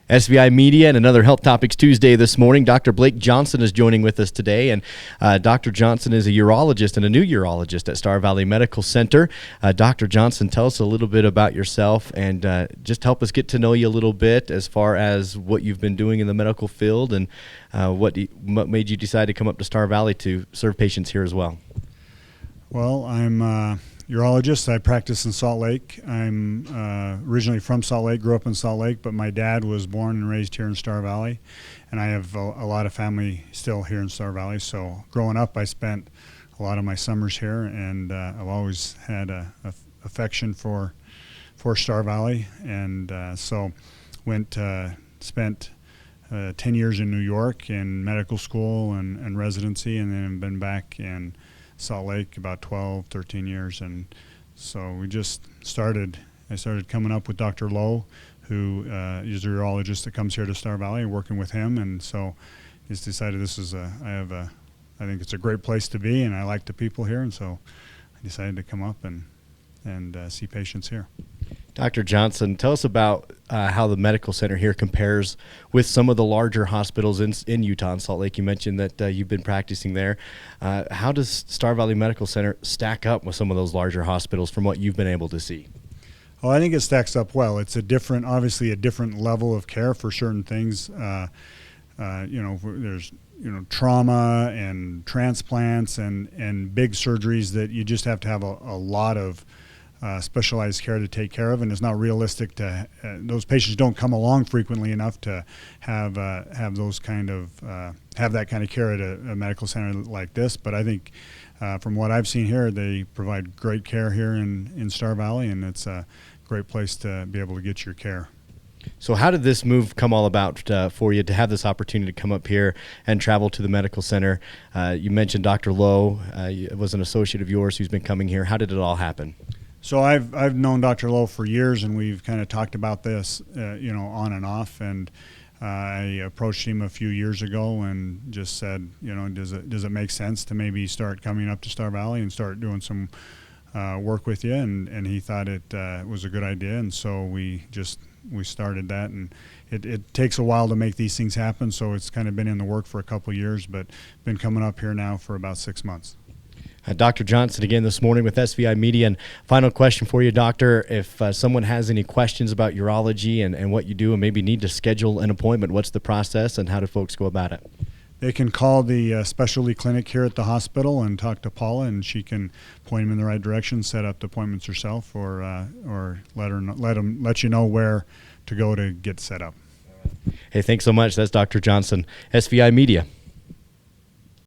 SVI Media and another Health Topics Tuesday this morning. Dr. Blake Johnson is joining with us today, and Dr. Johnson is a urologist and a new urologist at Star Valley Medical Center. Dr. Johnson, tell us a little bit about yourself and just help us get to know you a little bit as far as what you've been doing in the medical field and what made you decide to come up to Star Valley to serve patients here as well. Well, I'm a urologist. I practice in Salt Lake. I'm originally from Salt Lake, grew up in Salt Lake, but my dad was born and raised here in Star Valley, and I have a lot of family still here in Star Valley. So growing up, I spent a lot of my summers here, and I've always had a affection for Star Valley, and so spent 10 years in New York in medical school and residency, and then been back in Salt Lake about 12, 13 years. And so I started coming up with Dr. Lowe, who is a urologist that comes here to Star Valley, working with him. And so he's decided I think it's a great place to be, and I like the people here. And so I decided to come up and see patients here. Dr. Johnson, tell us about how the medical center here compares with some of the larger hospitals in Utah and Salt Lake. You mentioned that you've been practicing there. How does Star Valley Medical Center stack up with some of those larger hospitals from what you've been able to see? Well, I think it stacks up well. It's obviously a different level of care for certain things. There's trauma and transplants and big surgeries that you just have to have a lot of specialized care to take care of, and it's not realistic to those patients don't come along frequently enough to have those kind of have that kind of care at a medical center like this. But I think from what I've seen here, they provide great care here in Star Valley, and it's a great place to be able to get your care. So how did this move come all about for you to have this opportunity to come up here and travel to the medical center? You mentioned Dr. Lowe was an associate of yours who's been coming here. How did it all happen? So I've known Dr. Lowe for years, and we've kind of talked about this, on and off. And I approached him a few years ago and just said, does it make sense to maybe start coming up to Star Valley and start doing some work with you? And he thought it was a good idea, and so we started that. And it takes a while to make these things happen, so it's kind of been in the work for a couple of years, but been coming up here now for about 6 months. Dr. Johnson again this morning with SVI Media. And final question for you, Doctor. If someone has any questions about urology and what you do and maybe need to schedule an appointment, what's the process and how do folks go about it? They can call the specialty clinic here at the hospital and talk to Paula, and she can point them in the right direction, set up the appointments herself, or let you know where to go to get set up. Hey, thanks so much. That's Dr. Johnson, SVI Media.